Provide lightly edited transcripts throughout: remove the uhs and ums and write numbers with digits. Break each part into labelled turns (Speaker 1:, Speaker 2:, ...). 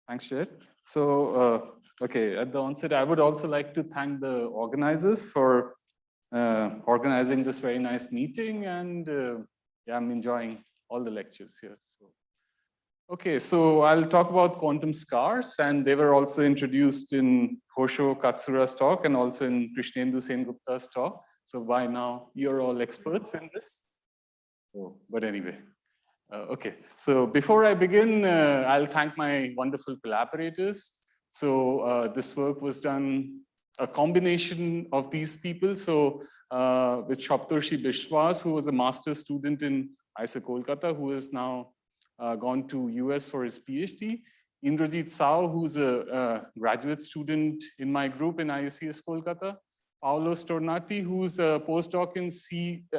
Speaker 1: Thanks, Jed. So, okay, at the onset, I would also like to thank the organizers for organizing this very nice meeting, and yeah, I'm enjoying all the lectures here. So, okay, so I'll talk about quantum scars, and they were also introduced in Hosho Katsura's talk and also in Krishnendu Sengupta's talk. So by now, you're all experts in this. So, but anyway. Okay, so before I begin, I'll thank my wonderful collaborators. So this work was done, a combination of these people. So with Shaptarshi Bishwas, who was a master's student in IISc Kolkata, who has now gone to US for his PhD. Indrajit Sao, who's a graduate student in my group in ICS Kolkata. Paolo Stornati, who's a postdoc in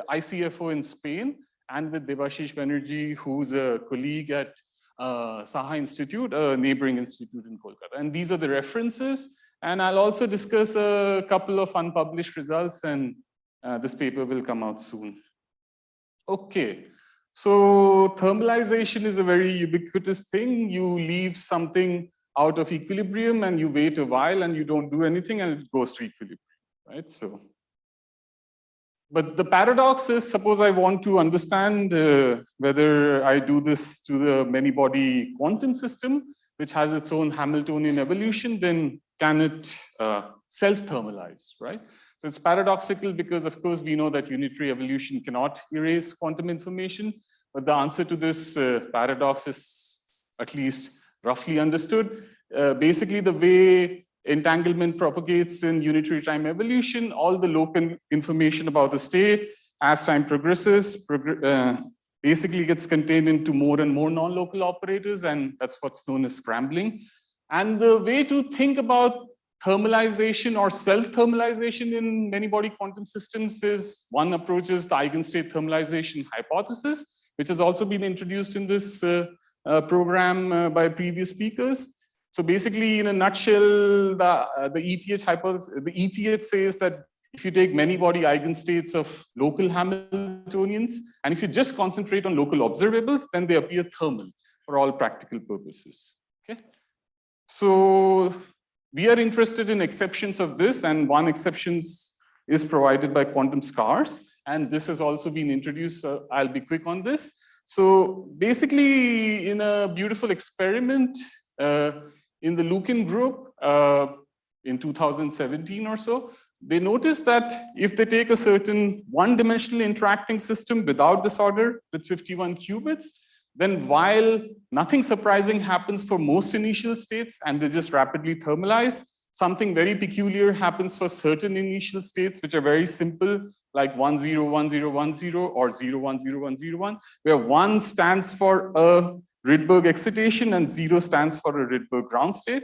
Speaker 1: ICFO in Spain. And with Debashish Banerjee, who's a colleague at Saha Institute, a neighboring institute in Kolkata. And these are the references. And I'll also discuss a couple of unpublished results, and this paper will come out soon. Okay, so thermalization is a very ubiquitous thing. You leave something out of equilibrium and you wait a while and you don't do anything and it goes to equilibrium, right? So. But the paradox is, suppose I want to understand whether I do this to the many-body quantum system, which has its own Hamiltonian evolution, then can it self-thermalize, right? So it's paradoxical because, of course, we know that unitary evolution cannot erase quantum information, but the answer to this paradox is at least roughly understood. Basically, the way entanglement propagates in unitary time evolution, all the local information about the state as time progresses basically gets contained into more and more non-local operators, and that's what's known as scrambling. And the way to think about thermalization or self-thermalization in many-body quantum systems is, one approach is the eigenstate thermalization hypothesis, which has also been introduced in this program by previous speakers. So basically, in a nutshell, the ETH hypothesis, the ETH says that if you take many-body eigenstates of local Hamiltonians, and if you just concentrate on local observables, then they appear thermal for all practical purposes. Okay, so we are interested in exceptions of this, and one exception is provided by quantum scars, and this has also been introduced. So I'll be quick on this. So basically, in a beautiful experiment, in the Lukin group in 2017 or so, they noticed that if they take a certain one-dimensional interacting system without disorder with 51 qubits, then while nothing surprising happens for most initial states and they just rapidly thermalize, something very peculiar happens for certain initial states which are very simple, like 101010 or 010101, where 1 stands for a Rydberg excitation and 0 stands for a Rydberg ground state.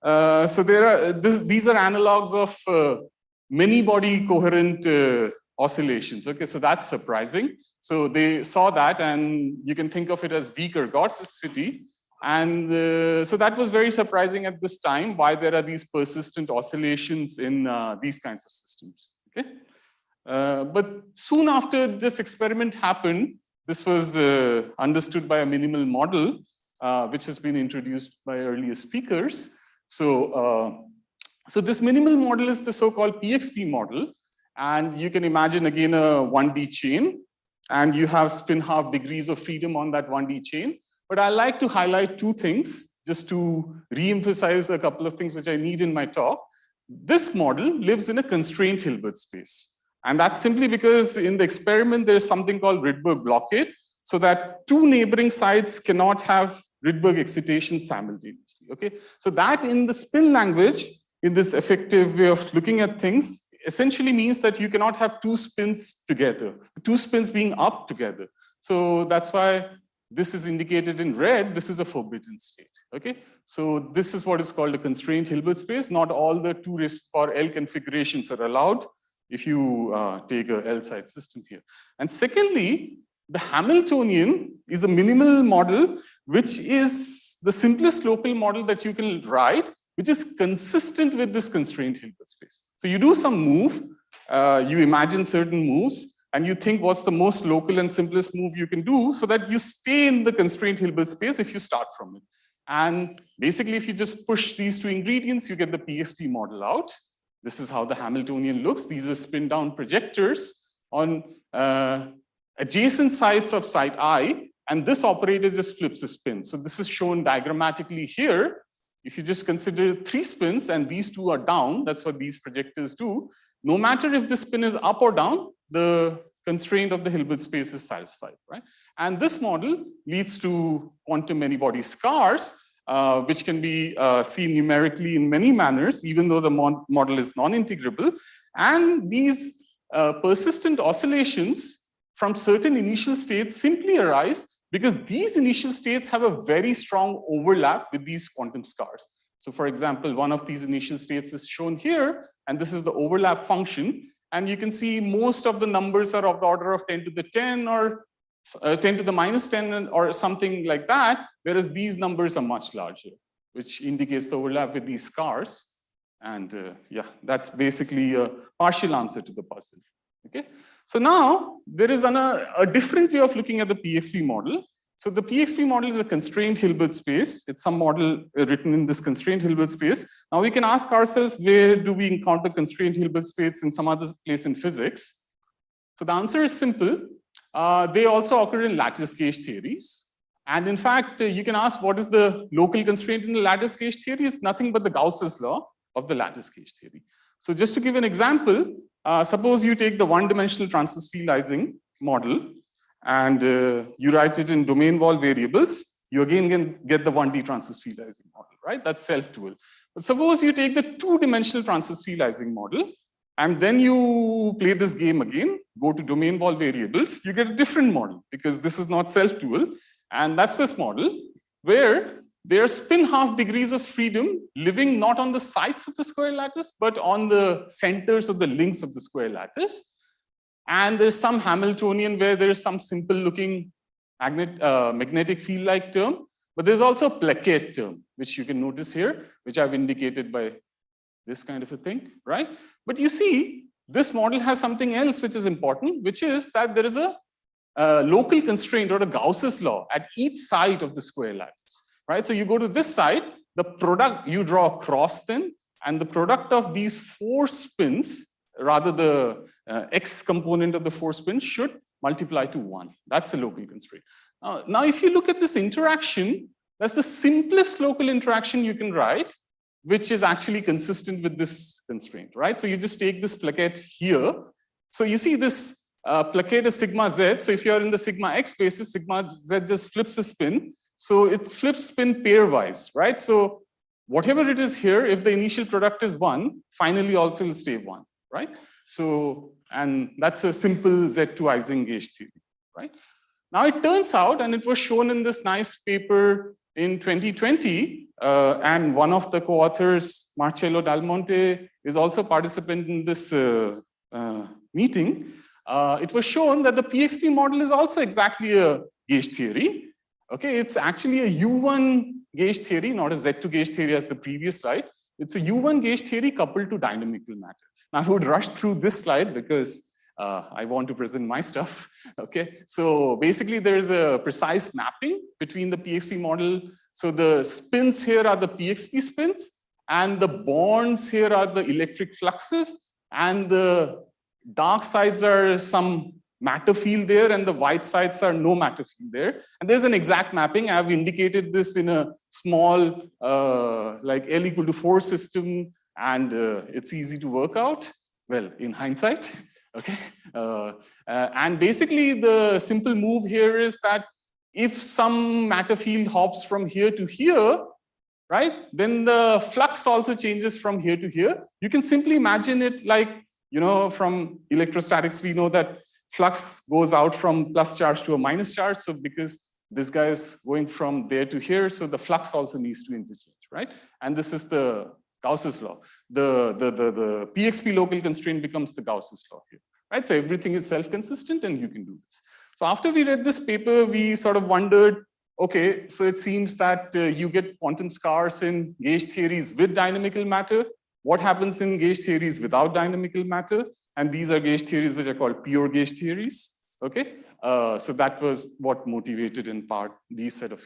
Speaker 1: So these are analogs of many-body coherent oscillations. Okay, so that's surprising. So they saw that, and you can think of it as Beaker-Gotzicity. And so that was very surprising at this time, why there are these persistent oscillations in these kinds of systems. Okay, but soon after this experiment happened, this was understood by a minimal model, which has been introduced by earlier speakers. So, so this minimal model is the so-called PXP model. And you can imagine, again, a 1D chain. And you have spin half degrees of freedom on that 1D chain. But I like to highlight two things, just to re-emphasize a couple of things which I need in my talk. This model lives in a constrained Hilbert space. And that's simply because in the experiment, there's something called Rydberg blockade, so that two neighboring sites cannot have Rydberg excitation simultaneously. Okay, so that in the spin language, in this effective way of looking at things, essentially means that you cannot have two spins together, two spins being up together. So that's why this is indicated in red. This is a forbidden state. Okay, so this is what is called a constrained Hilbert space. Not all the 2⁻L configurations are allowed if you take a L-side system here. And secondly, the Hamiltonian is a minimal model, which is the simplest local model that you can write, which is consistent with this constrained Hilbert space. So you do some move, you imagine certain moves, and you think what's the most local and simplest move you can do so that you stay in the constrained Hilbert space if you start from it. And basically, if you just push these two ingredients, you get the PXP model out. This is how the Hamiltonian looks. These are spin down projectors on adjacent sides of site I, and this operator just flips a spin. So this is shown diagrammatically here. If you just consider 3 spins and these 2 are down, that's what these projectors do. No matter if the spin is up or down, the constraint of the Hilbert space is satisfied, right? And this model leads to quantum many-body scars, which can be seen numerically in many manners, even though the model is non-integrable. And these persistent oscillations from certain initial states simply arise because these initial states have a very strong overlap with these quantum scars. So for example, one of these initial states is shown here, and this is the overlap function. And you can see most of the numbers are of the order of 10 to the 10 or 10 to the minus 10 or something like that, whereas these numbers are much larger, which indicates the overlap with these scars. And yeah, that's basically a partial answer to the puzzle. Okay. So now there is a different way of looking at the PXP model. So the PXP model is a constrained Hilbert space. It's some model written in this constrained Hilbert space. Now we can ask ourselves, where do we encounter constrained Hilbert space in some other place in physics? So the answer is simple. They also occur in lattice gauge theories. And in fact, you can ask, what is the local constraint in the lattice gauge theory? It's nothing but the Gauss's law of the lattice gauge theory. So just to give an example, suppose you take the one-dimensional transistorializing model and you write it in domain wall variables, you again can get the 1D transistorializing model, right? That's self-dual. But suppose you take the two-dimensional transistorializing model and then you play this game again, go to domain wall variables, you get a different model because this is not self-dual. And that's this model where there are spin half degrees of freedom living not on the sides of the square lattice, but on the centers of the links of the square lattice. And there's some Hamiltonian where there is some simple looking magnetic field-like term, but there's also a plaquette term, which you can notice here, which I've indicated by this kind of a thing, right? But you see, this model has something else which is important, which is that there is a local constraint or a Gauss's law at each side of the square lattice, right? So you go to this side, the product, you draw a cross then, and the product of these 4 spins, rather the x component of the 4 spins should multiply to 1. That's the local constraint. Now, if you look at this interaction, that's the simplest local interaction you can write, which is actually consistent with this constraint, right? So you just take this plaquette here. So you see this plaquette is sigma z. So if you're in the sigma x basis, sigma z just flips a spin. So it flips spin pairwise, right? So whatever it is here, if the initial product is 1, finally also will stay 1, right? So, and that's a simple Z2 Ising gauge theory, right? Now it turns out, and it was shown in this nice paper in 2020, and one of the co-authors, Marcello Dal Monte, is also a participant in this meeting. It was shown that the PXP model is also exactly a gauge theory. Okay, it's actually a U1 gauge theory, not a Z2 gauge theory as the previous slide. It's a U1 gauge theory coupled to dynamical matter. Now, I would rush through this slide because I want to present my stuff. Okay, so basically there is a precise mapping between the PXP model. So the spins here are the PXP spins, and the bonds here are the electric fluxes, and the dark sides are some matter field there, and the white sides are no matter field there. And there's an exact mapping. I've indicated this in a small, like L equal to 4 system, and it's easy to work out. Well, in hindsight, okay. And basically the simple move here is that if some matter field hops from here to here, right, then the flux also changes from here to here. You can simply imagine it like, you know, from electrostatics, we know that flux goes out from plus charge to a minus charge. So because this guy is going from there to here, so the flux also needs to interchange, right? And this is the Gauss's law. The PXP local constraint becomes the Gauss's law here, right? So everything is self-consistent and you can do this. So after we read this paper, we sort of wondered, okay, so it seems that you get quantum scars in gauge theories with dynamical matter. What happens in gauge theories without dynamical matter? And these are gauge theories which are called pure gauge theories, okay? So that was what motivated in part these set of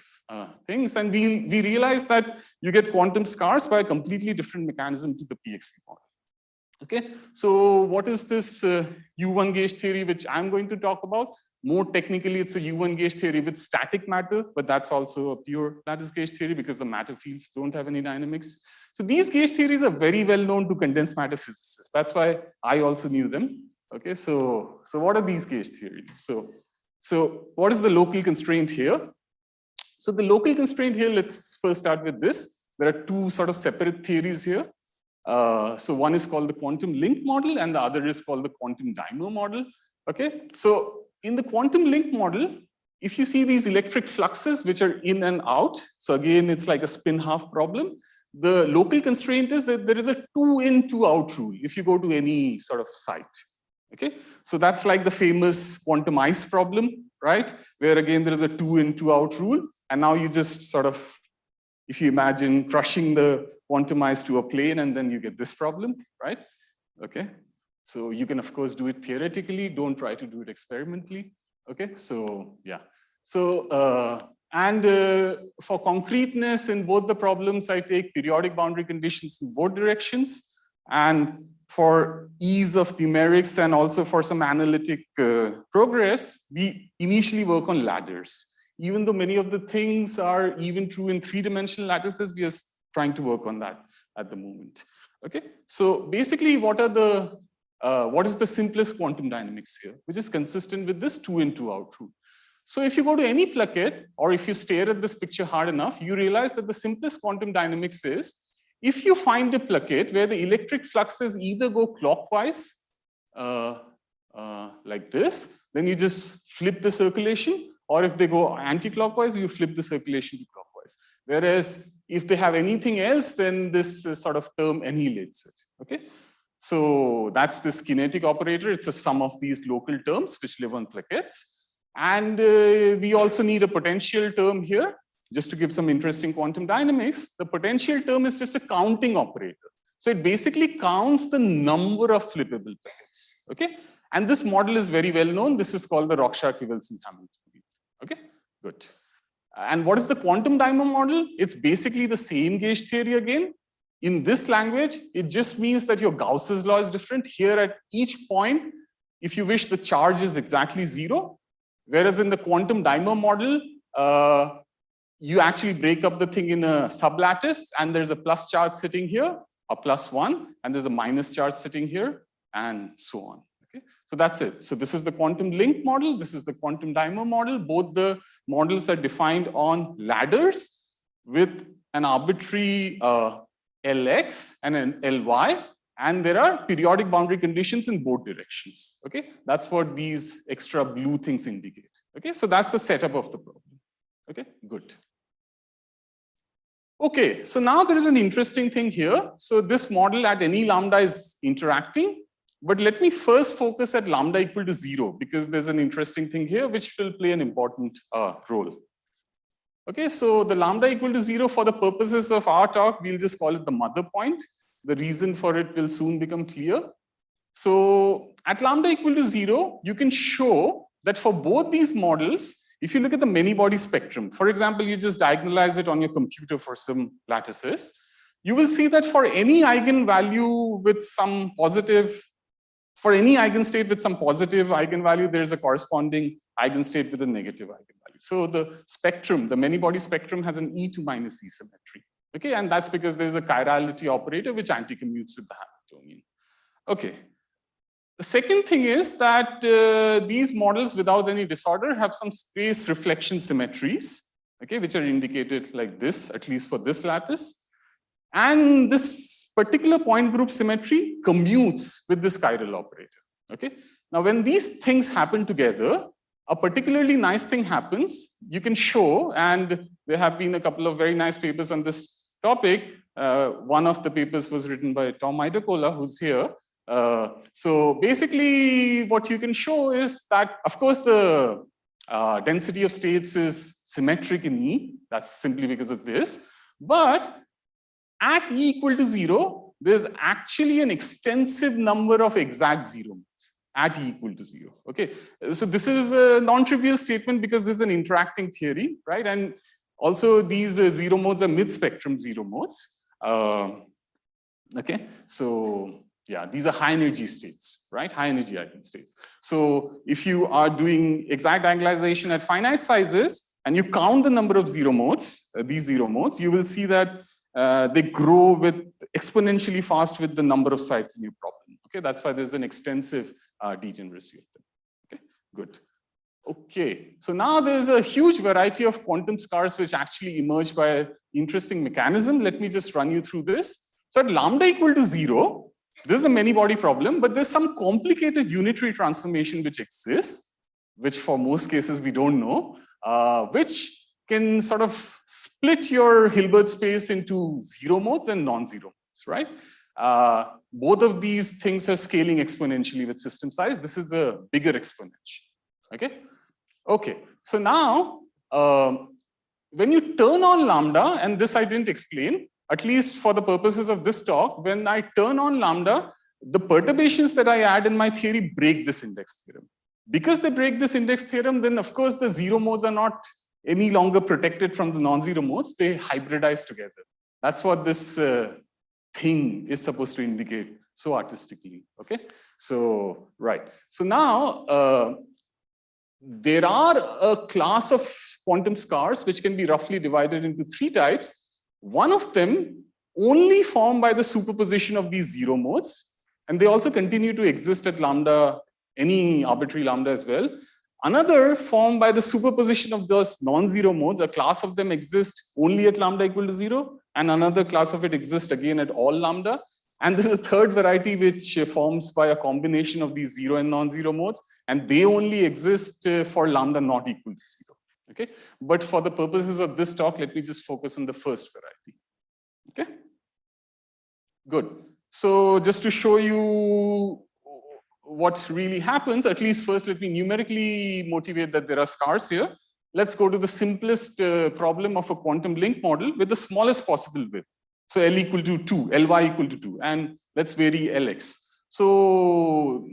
Speaker 1: things, and we realize that you get quantum scars by a completely different mechanism to the PXP model. Okay, so what is this U1 gauge theory, which I'm going to talk about? More technically, it's a U1 gauge theory with static matter, but that's also a pure lattice gauge theory because the matter fields don't have any dynamics. So these gauge theories are very well known to condensed matter physicists. That's why I also knew them. Okay, so what are these gauge theories? So what is the local constraint here? So the local constraint here, let's first start with this. There are two sort of separate theories here. So one is called the quantum link model and the other is called the quantum dimer model. Okay, so in the quantum link model, if you see these electric fluxes which are in and out, so again, it's like a spin half problem. The local constraint is that there is a 2 in, 2 out rule if you go to any sort of site. Okay, so that's like the famous quantum ice problem, right? Where again, there is a 2 in, 2 out rule. And now you just sort of, if you imagine crushing the quantum ice to a plane and then you get this problem, right? Okay, so you can of course do it theoretically, don't try to do it experimentally. Okay, so yeah. So, for concreteness in both the problems, I take periodic boundary conditions in both directions. And for ease of numerics and also for some analytic progress, we initially work on ladders. Even though many of the things are even true in 3-dimensional lattices, we are trying to work on that at the moment. Okay, so basically, what is the simplest quantum dynamics here, which is consistent with this 2 in, 2 out rule. So if you go to any plaquette, or if you stare at this picture hard enough, you realize that the simplest quantum dynamics is, if you find a plaquette where the electric fluxes either go clockwise, like this, then you just flip the circulation, or if they go anti-clockwise, you flip the circulation to clockwise. Whereas if they have anything else, then this sort of term annihilates it. Okay, so that's this kinetic operator. It's a sum of these local terms which live on plaquettes. And we also need a potential term here, just to give some interesting quantum dynamics. The potential term is just a counting operator. So it basically counts the number of flippable plaquettes. Okay, and this model is very well known. This is called the Rorschach-Wilson-Hamiltonian. Okay, good. And what is the quantum dimer model? It's basically the same gauge theory again. In this language, it just means that your Gauss's law is different. Here at each point, if you wish, the charge is exactly 0. Whereas in the quantum dimer model, you actually break up the thing in a sublattice, and there's a plus charge sitting here, a +1, and there's a minus charge sitting here, and so on. Okay, so that's it. So this is the quantum link model. This is the quantum dimer model. Both the models are defined on ladders with an arbitrary Lx and an Ly, and there are periodic boundary conditions in both directions. Okay, that's what these extra blue things indicate. Okay, so that's the setup of the problem. Okay, good. Okay, so now there is an interesting thing here. So this model at any lambda is interacting, but let me first focus at lambda equal to 0, because there's an interesting thing here which will play an important role. Okay, so the lambda equal to 0, for the purposes of our talk, we'll just call it the mother point. The reason for it will soon become clear. So at lambda equal to 0, you can show that for both these models, if you look at the many body spectrum, for example, you just diagonalize it on your computer for some lattices, you will see that for any eigenvalue with some positive, for any eigenstate with some positive eigenvalue, there is a corresponding eigenstate with a negative eigenvalue. So the spectrum, the many body spectrum, has an E to minus E symmetry. Okay, and that's because there's a chirality operator which anti-commutes with the Hamiltonian. Okay. The second thing is that these models without any disorder have some space reflection symmetries, okay, which are indicated like this, at least for this lattice. And this particular point group symmetry commutes with this chiral operator. Okay. Now, when these things happen together, a particularly nice thing happens. You can show, and there have been a couple of very nice papers on this topic. One of the papers was written by Tom Idakola, who's here. So basically, what you can show is that, of course, the density of states is symmetric in E. That's simply because of this. But at E equal to 0, there's actually an extensive number of exact zero modes at E equal to 0. Okay, so this is a non-trivial statement because this is an interacting theory, right? And Also, these zero modes are mid-spectrum zero modes. Okay, so yeah, these are high energy states, right? High energy eigenstates. So if you are doing exact angulization at finite sizes and you count the number of zero modes, these zero modes, you will see that they grow with exponentially fast with the number of sites in your problem. Okay, that's why there's an extensive degeneracy of them. Okay, good. Okay, so now there's a huge variety of quantum scars which actually emerge by an interesting mechanism. Let me just run you through this. So at lambda equal to 0, this is a many body problem, but there's some complicated unitary transformation which exists, which for most cases we don't know, which can sort of split your Hilbert space into zero modes and non-zero modes, right? Both of these things are scaling exponentially with system size. This is a bigger exponential, okay? Okay, so now, when you turn on lambda, and this I didn't explain, at least for the purposes of this talk, when I turn on lambda, the perturbations that I add in my theory break this index theorem. Because they break this index theorem, then of course the zero modes are not any longer protected from the non-zero modes, they hybridize together. That's what this thing is supposed to indicate so artistically, okay? So, right. So now, there are a class of quantum scars which can be roughly divided into 3 types. One of them only formed by the superposition of these zero modes, and they also continue to exist at lambda, any arbitrary lambda as well. Another formed by the superposition of those non-zero modes, a class of them exists only at lambda equal to 0, and another class of it exists again at all lambda. And this is a third variety which forms by a combination of these zero and non-zero modes, and they only exist for lambda not equal to 0. Okay, but for the purposes of this talk, let me just focus on the first variety. Okay, good. So just to show you what really happens, at least first let me numerically motivate that there are scars here. Let's go to the simplest problem of a quantum link model with the smallest possible width. So L equal to 2, Ly equal to 2, and let's vary Lx. So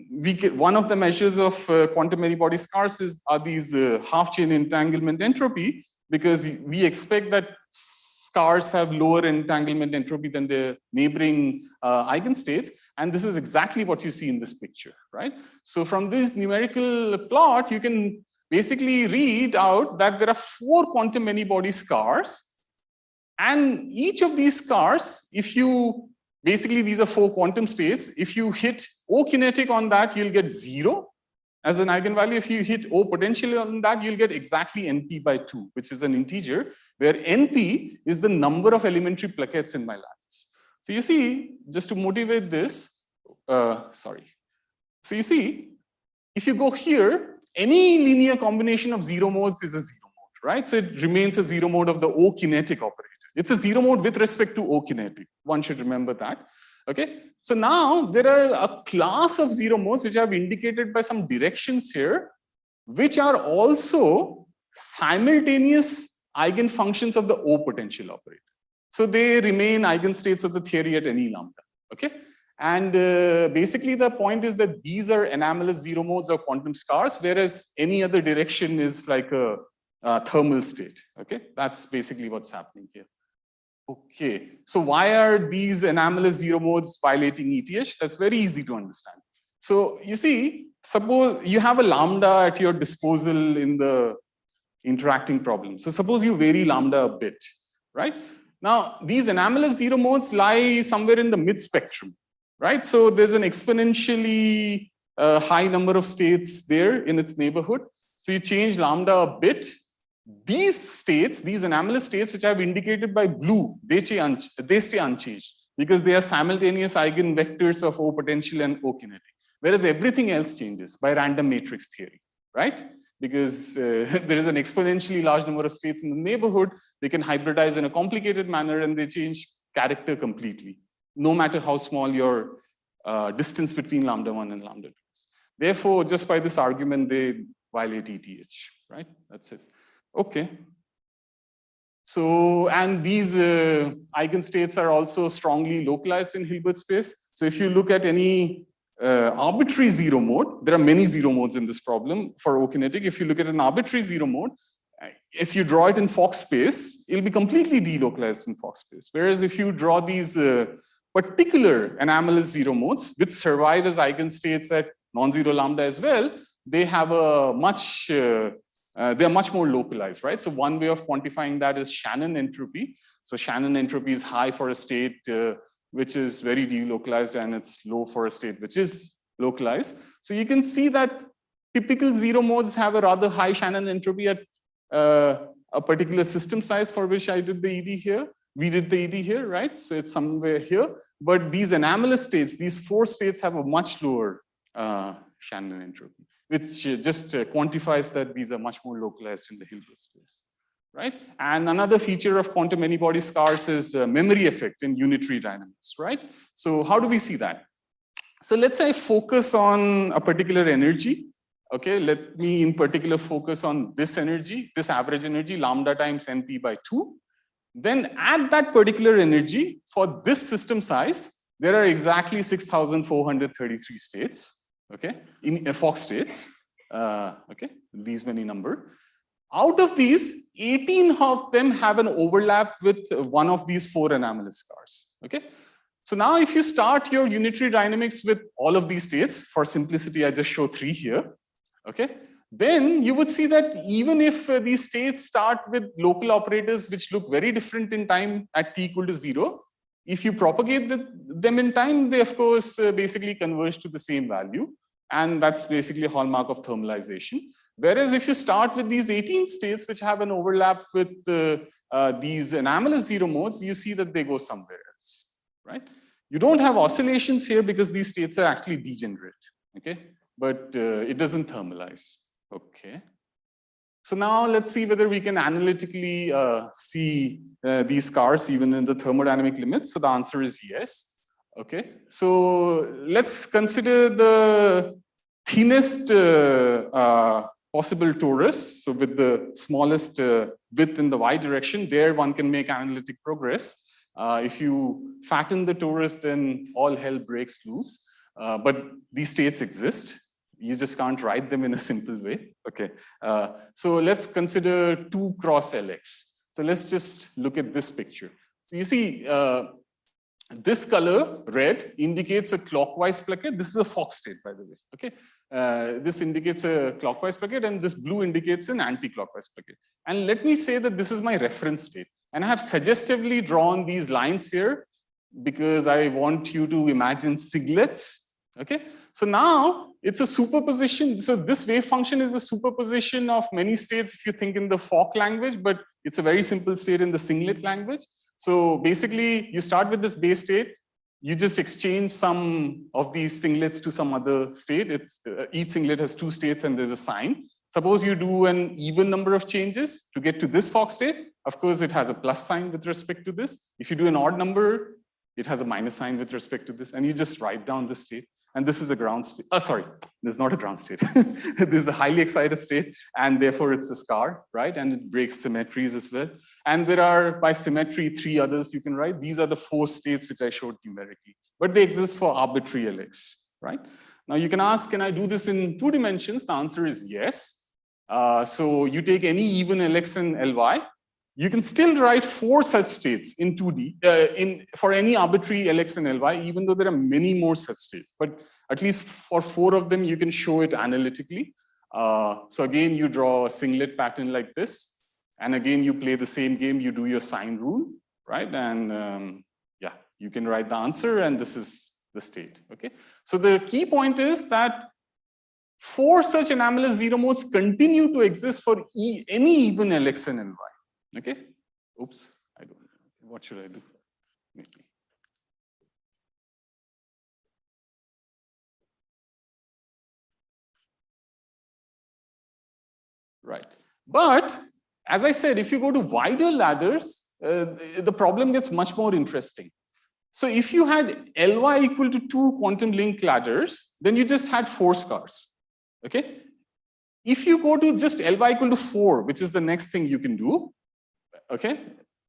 Speaker 1: one of the measures of quantum many body scars are these half-chain entanglement entropy, because we expect that scars have lower entanglement entropy than their neighboring eigenstates, and this is exactly what you see in this picture, right? So from this numerical plot, you can basically read out that there are 4 quantum many body scars, and each of these scars, if you basically, these are 4 quantum states. If you hit O kinetic on that, you'll get 0 as an eigenvalue. If you hit O potential on that, you'll get exactly NP by 2, which is an integer, where NP is the number of elementary plaquettes in my lattice. So you see, just to motivate this, So you see, if you go here, any linear combination of zero modes is a zero mode, right? So it remains a zero mode of the O kinetic operator. It's a zero mode with respect to O kinetic. One should remember that. Okay. So now there are a class of zero modes which I've indicated by some directions here, which are also simultaneous eigenfunctions of the O potential operator. So they remain eigenstates of the theory at any lambda. Okay. And basically the point is that these are anomalous zero modes or quantum scars, whereas any other direction is like a thermal state. Okay. That's basically what's happening here. Okay, so why are these anomalous zero modes violating ETH? That's very easy to understand. So you see, suppose you have a lambda at your disposal in the interacting problem. So suppose you vary lambda a bit, right? Now, these anomalous zero modes lie somewhere in the mid-spectrum, right? So there's an exponentially high number of states there in its neighborhood. So you change lambda a bit. These states, these anomalous states, which I've indicated by blue, they stay unchanged because they are simultaneous eigenvectors of O potential and O kinetic. Whereas everything else changes by random matrix theory, right? Because there is an exponentially large number of states in the neighborhood, they can hybridize in a complicated manner and they change character completely, no matter how small your distance between lambda 1 and lambda 2 is. Therefore, just by this argument, they violate ETH, right? That's it. Okay. So, and these eigenstates are also strongly localized in Hilbert space. So if you look at any arbitrary zero mode, there are many zero modes in this problem for O kinetic. If you look at an arbitrary zero mode, if you draw it in Fock space, it'll be completely delocalized in Fock space. Whereas if you draw these particular anomalous zero modes, which survive as eigenstates at non-zero lambda as well, they have a much, they are much more localized, right? So one way of quantifying that is Shannon entropy. So Shannon entropy is high for a state which is very delocalized, and it's low for a state which is localized. So you can see that typical zero modes have a rather high Shannon entropy at a particular system size for which I did the ED here. We did the ED here, right? So it's somewhere here. But these anomalous states, these 4 states have a much lower Shannon entropy, which just quantifies that these are much more localized in the Hilbert space, right? And another feature of quantum many-body scars is memory effect in unitary dynamics, right? So how do we see that? So let's say I focus on a particular energy. Okay, let me in particular focus on this energy, this average energy, lambda times NP by 2. Then at that particular energy, for this system size, there are exactly 6,433 states, okay, in Fock states, okay, these many number. Out of these, 18 of them have an overlap with one of these 4 anomalous scars, okay? So now if you start your unitary dynamics with all of these states, for simplicity, I just show 3 here, okay? Then you would see that even if these states start with local operators which look very different in time at t equal to 0, if you propagate them in time, they of course basically converge to the same value. And that's basically a hallmark of thermalization. Whereas if you start with these 18 states which have an overlap with these anomalous zero modes, you see that they go somewhere else, right? You don't have oscillations here because these states are actually degenerate, okay? But it doesn't thermalize. Okay. So now let's see whether we can analytically see these scars even in the thermodynamic limits. So the answer is yes. Okay. So let's consider the thinnest possible torus. So with the smallest width in the y direction, there one can make analytic progress. If you fatten the torus, then all hell breaks loose. But these states exist. You just can't write them in a simple way. Okay. So let's consider 2 cross Lx. So let's just look at this picture. So you see, this color, red, indicates a clockwise placket. This is a Fock state, by the way. Okay. This indicates a clockwise placket, and this blue indicates an anti-clockwise placket. And let me say that this is my reference state. And I have suggestively drawn these lines here because I want you to imagine siglets. Okay. So now it's a superposition. So this wave function is a superposition of many states if you think in the Fock language, but it's a very simple state in the singlet language. So basically you start with this base state, you just exchange some of these singlets to some other state. It's each singlet has 2 states and there's a sign. Suppose you do an even number of changes to get to this Fock state. Of course, it has a plus sign with respect to this. If you do an odd number, it has a minus sign with respect to this, and you just write down the state. And this is a ground state. Sorry, this is not a ground state. This is a highly excited state, and therefore it's a scar, right? And it breaks symmetries as well. And there are, by symmetry, 3 others you can write. These are the 4 states which I showed numerically, but they exist for arbitrary Lx, right? Now you can ask, can I do this in 2 dimensions? The answer is yes. So you take any even Lx and Ly. You can still write 4 such states in 2D for any arbitrary Lx and Ly, even though there are many more such states. But at least for 4 of them, you can show it analytically. So again, you draw a singlet pattern like this. And again, you play the same game. You do your sign rule, right? And yeah, you can write the answer. And this is the state. Okay. So the key point is that 4 such anomalous zero modes continue to exist for any even Lx and Ly. Okay. Oops. I don't know. What should I do? Maybe. Right. But as I said, if you go to wider ladders, the problem gets much more interesting. So if you had Ly equal to 2 quantum link ladders, then you just had 4 scars. Okay. If you go to just Ly equal to 4, which is the next thing you can do, okay,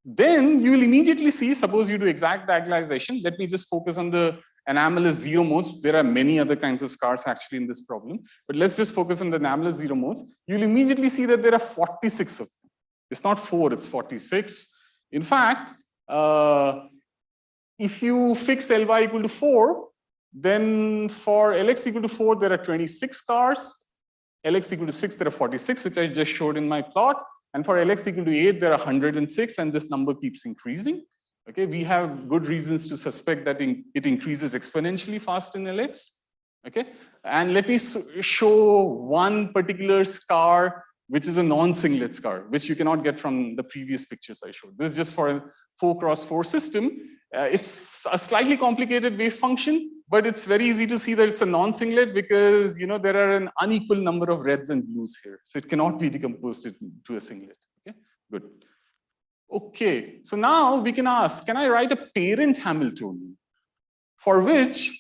Speaker 1: then you will immediately see, suppose you do exact diagonalization. Let me just focus on the anomalous zero modes. There are many other kinds of scars actually in this problem, but let's just focus on the anomalous zero modes. You'll immediately see that there are 46 of them. It's not 4, it's 46. In fact, if you fix Ly equal to 4, then for Lx equal to 4, there are 26 cars. Lx equal to 6, there are 46, which I just showed in my plot. And for Lx equal to 8, there are 106, and this number keeps increasing. Okay, we have good reasons to suspect that it increases exponentially fast in Lx. Okay, and let me show one particular scar, which is a non-singlet scar, which you cannot get from the previous pictures I showed. This is just for a 4x4 system. It's a slightly complicated wave function, but it's very easy to see that it's a non-singlet because there are an unequal number of reds and blues here. So it cannot be decomposed into a singlet. Okay, good. Okay, so now we can ask, can I write a parent Hamiltonian for which,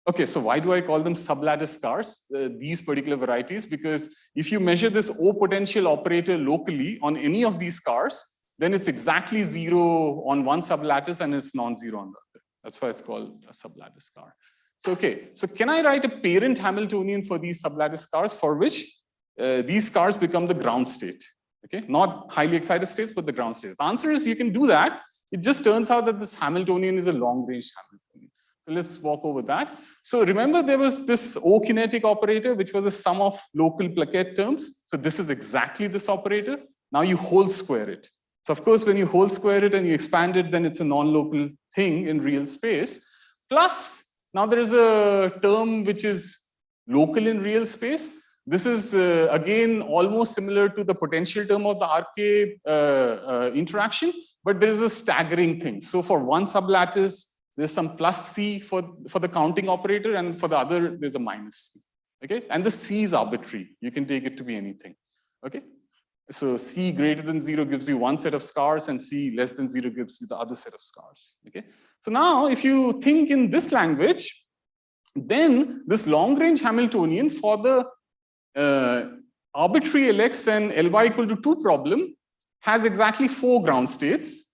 Speaker 1: okay, so why do I call them sublattice scars, these particular varieties? Because if you measure this O potential operator locally on any of these scars, then it's exactly 0 on one sublattice and it's non-zero on the other. That's why it's called a sublattice scar. So, okay, so can I write a parent Hamiltonian for these sublattice scars for which these scars become the ground state? Okay, not highly excited states, but the ground states. The answer is you can do that. It just turns out that this Hamiltonian is a long-range Hamiltonian. So let's walk over that. So remember there was this O kinetic operator, which was a sum of local plaquette terms. So this is exactly this operator. Now you whole square it. So of course, when you whole square it and you expand it, then it's a non-local thing in real space. Plus, now there is a term which is local in real space. This is, again, almost similar to the potential term of the RK interaction, but there is a staggering thing. So for one sublattice, there's some plus C for the counting operator, and for the other, there's a minus C. Okay, and the C is arbitrary. You can take it to be anything. Okay, so C greater than 0 gives you one set of scars, and C less than 0 gives you the other set of scars. Okay, so now if you think in this language, then this long-range Hamiltonian for the arbitrary Lx and Ly equal to 2 problem has exactly 4 ground states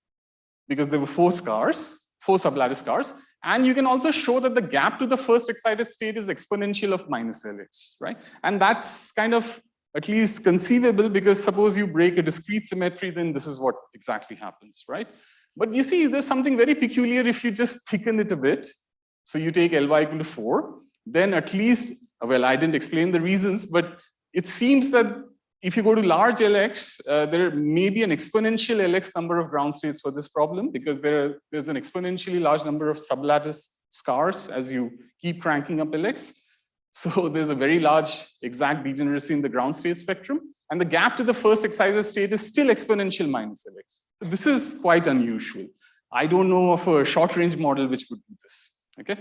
Speaker 1: because there were 4 scars, 4 sublattice scars, and you can also show that the gap to the first excited state is exponential of minus Lx, right? And that's kind of at least conceivable because suppose you break a discrete symmetry, then this is what exactly happens, right? But you see, there's something very peculiar if you just thicken it a bit. So you take Ly equal to 4, then at least, well, I didn't explain the reasons, but it seems that if you go to large Lx, there may be an exponential Lx number of ground states for this problem because there's an exponentially large number of sublattice scars as you keep cranking up Lx. So there's a very large exact degeneracy in the ground state spectrum, and the gap to the first excited state is still exponential minus Lx. So this is quite unusual. I don't know of a short-range model which would do this. Okay.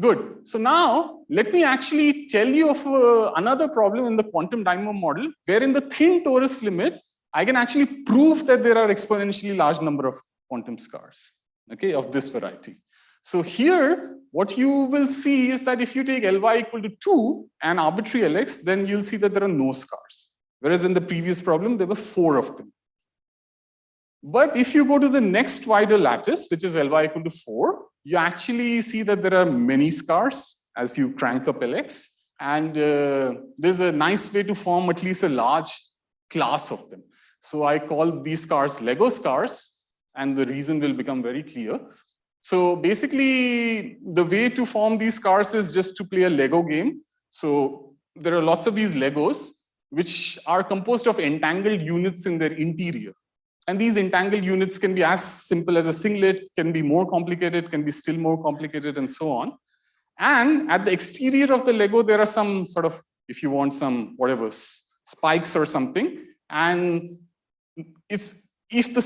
Speaker 1: Good. So now let me actually tell you of another problem in the quantum dynamo model, where in the thin torus limit, I can actually prove that there are exponentially large number of quantum scars, okay, of this variety. So here, what you will see is that if you take Ly equal to 2 and arbitrary Lx, then you'll see that there are no scars. Whereas in the previous problem, there were 4 of them. But if you go to the next wider lattice, which is Ly equal to 4, you actually see that there are many scars as you crank up Lx. And there's a nice way to form at least a large class of them. So I call these scars Lego scars, and the reason will become very clear. So basically, the way to form these scars is just to play a Lego game. So there are lots of these Legos, which are composed of entangled units in their interior. And these entangled units can be as simple as a singlet, can be more complicated, can be still more complicated, and so on. And at the exterior of the Lego, there are some sort of, if you want some, whatever, spikes or something. And if the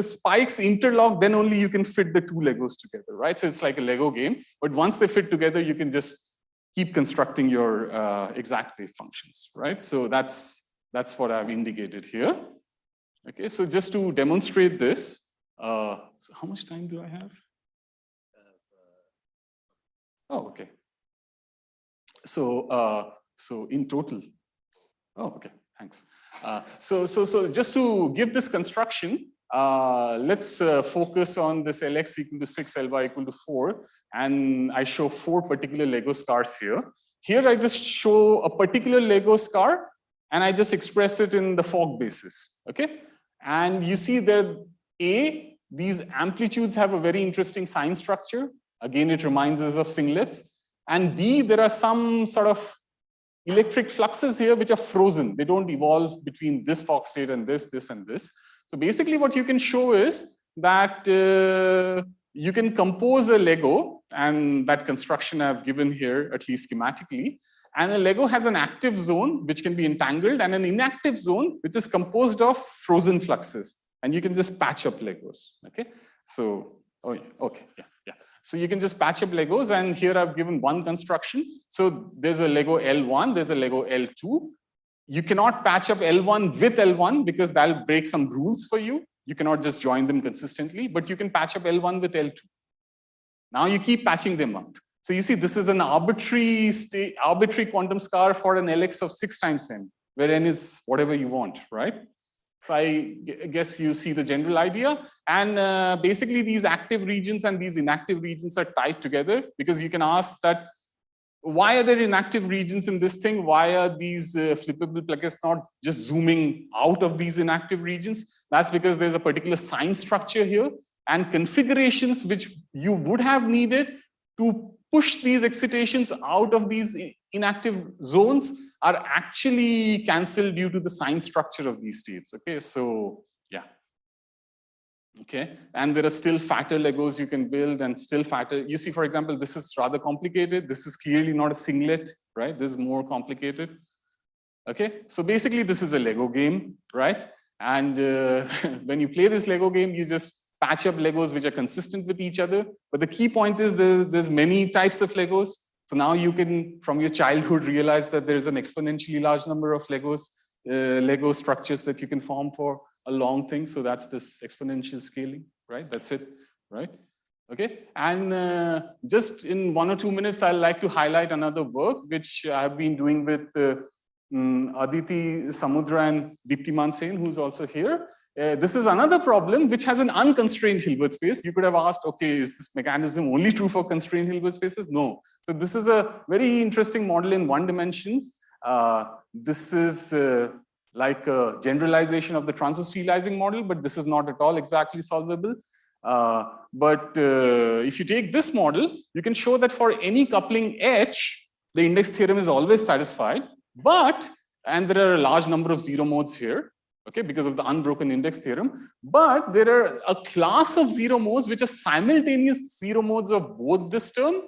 Speaker 1: spikes interlock, then only you can fit the 2 Legos together, right? So it's like a Lego game. But once they fit together, you can just keep constructing your exact wave functions, right? So that's what I've indicated here. Okay, so just to demonstrate this, so how much time do I have? Oh, okay. So in total, oh, okay, thanks. So just to give this construction, let's focus on this Lx equal to 6, Ly equal to 4, and I show 4 particular Lego scars here. Here I just show a particular Lego scar and I just express it in the Fogg basis, okay? And you see there, A, these amplitudes have a very interesting sign structure. Again, it reminds us of singlets. And B, there are some sort of electric fluxes here which are frozen. They don't evolve between this Fogg state and this, and this. So basically what you can show is that you can compose a Lego, and that construction I've given here, at least schematically. And a Lego has an active zone which can be entangled and an inactive zone which is composed of frozen fluxes. And you can just patch up Legos, okay? So, oh yeah, okay, yeah. So you can just patch up Legos, and here I've given one construction. So there's a Lego L1, there's a Lego L2. You cannot patch up L1 with L1 because that'll break some rules for you. You cannot just join them consistently, but you can patch up L1 with L2. Now you keep patching them up. So you see, this is an arbitrary quantum scar for an LX of 6 times n, where n is whatever you want, right? So I guess you see the general idea. And basically these active regions and these inactive regions are tied together, because you can ask that, why are there inactive regions in this thing? Why are these flippable plugins not just zooming out of these inactive regions? That's because there's a particular sign structure here and configurations which you would have needed to push these excitations out of these inactive zones are actually cancelled due to the sign structure of these states. Okay, so yeah. Okay, and there are still fatter Legos you can build, and still fatter. You see, for example, this is rather complicated. This is clearly not a singlet, right? This is more complicated. Okay, so basically this is a Lego game, right? And when you play this Lego game, you just patch up Legos which are consistent with each other. But the key point is there's many types of Legos. So now you can, from your childhood, realize that there's an exponentially large number of Lego structures that you can form for a long thing. So that's this exponential scaling, right? That's it, right? Okay, and just in 1 or 2 minutes, I'd like to highlight another work which I've been doing with Aditi, Samudra, and Deeptiman Sen, who's also here. This is another problem which has an unconstrained Hilbert space. You could have asked, okay, is this mechanism only true for constrained Hilbert spaces? No. So this is a very interesting model in 1 dimensions. This is like a generalization of the transverse realizing model, but this is not at all exactly solvable. But if you take this model, you can show that for any coupling H, the index theorem is always satisfied. And there are a large number of zero modes here, okay, because of the unbroken index theorem. But there are a class of zero modes which are simultaneous zero modes of both this term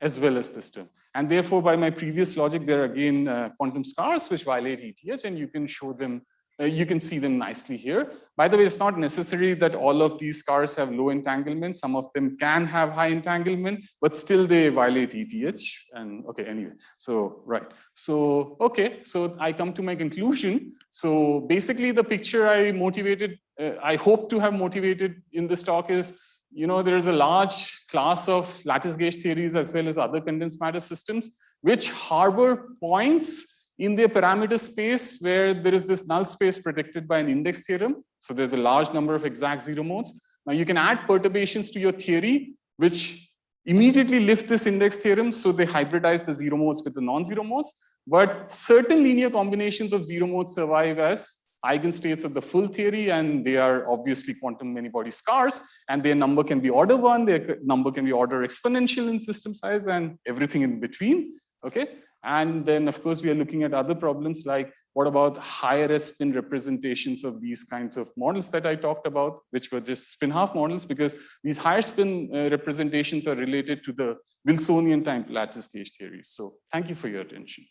Speaker 1: as well as this term. And therefore, by my previous logic, there are again quantum scars which violate ETH, and you can show them, you can see them nicely here. By the way, it's not necessary that all of these scars have low entanglement. Some of them can have high entanglement, but still they violate ETH. And okay, anyway, so right. So, okay, so I come to my conclusion. So basically the picture I hope to have motivated in this talk is, you know, there is a large class of lattice gauge theories as well as other condensed matter systems which harbor points in their parameter space where there is this null space predicted by an index theorem. So there's a large number of exact zero modes. Now you can add perturbations to your theory which immediately lift this index theorem, so they hybridize the zero modes with the non-zero modes. But certain linear combinations of zero modes survive as eigenstates of the full theory, and they are obviously quantum many-body scars, and their number can be order 1, their number can be order exponential in system size, and everything in between, okay? And then, of course, we are looking at other problems like, what about higher S spin representations of these kinds of models that I talked about, which were just spin-half models, because these higher spin representations are related to the Wilsonian type lattice gauge theories. So thank you for your attention.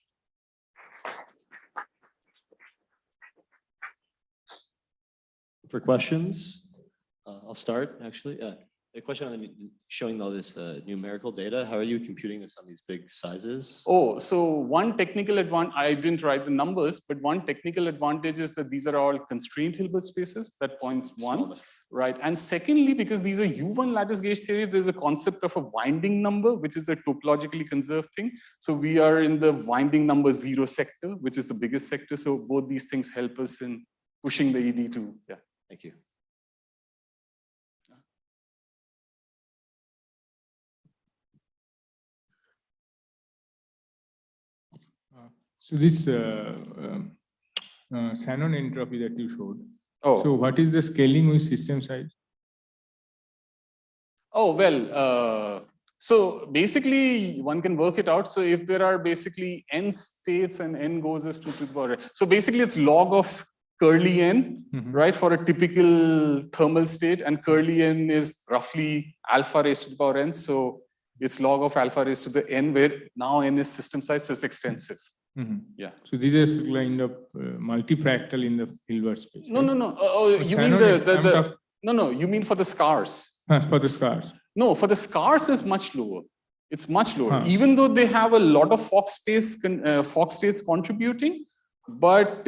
Speaker 2: For questions, I'll start actually. A question on showing all this numerical data. How are you computing this on these big sizes?
Speaker 1: Oh, so one technical advantage, I didn't write the numbers, but one technical advantage is that these are all constrained Hilbert spaces. That points one, right? And secondly, because these are U1 lattice gauge theories, there's a concept of a winding number, which is a topologically conserved thing. So we are in the winding number 0 sector, which is the biggest sector. So both these things help us in pushing the ED to, yeah.
Speaker 2: Thank you.
Speaker 3: So this Shannon entropy that you showed.
Speaker 1: Oh,
Speaker 3: So what is the scaling with system size?
Speaker 1: oh well. So basically, one can work it out. So if there are basically n states and n goes as 2 to the power n. So basically, it's log of curly n, right, for a typical thermal state, and curly n is roughly alpha raised to the power n. So it's log of alpha raised to the n, where now n is system size, so it's extensive. Yeah.
Speaker 3: So this is kind of multifractal in the Hilbert space.
Speaker 1: No,
Speaker 3: right?
Speaker 1: no, no. Oh, you mean no, you mean for the scars.
Speaker 3: For the scars.
Speaker 1: No, for the scars is much lower. It's much lower,
Speaker 3: Huh.
Speaker 1: even though they have a lot of Fox states contributing. But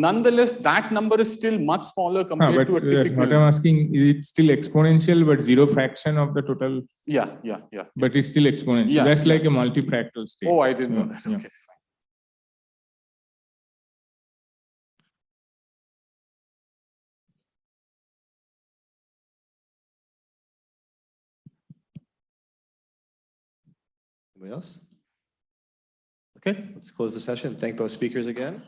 Speaker 1: nonetheless, that number is still much smaller compared to a typical.
Speaker 3: What I'm asking, is it still exponential, but zero fraction of the total?
Speaker 1: Yeah.
Speaker 3: But it's still exponential.
Speaker 1: Yeah,
Speaker 3: That's
Speaker 1: yeah.
Speaker 3: like a multifractal state.
Speaker 1: Oh, I didn't know that.
Speaker 3: Yeah.
Speaker 1: Okay.
Speaker 2: Anybody else? Okay, let's close the session. Thank both speakers again.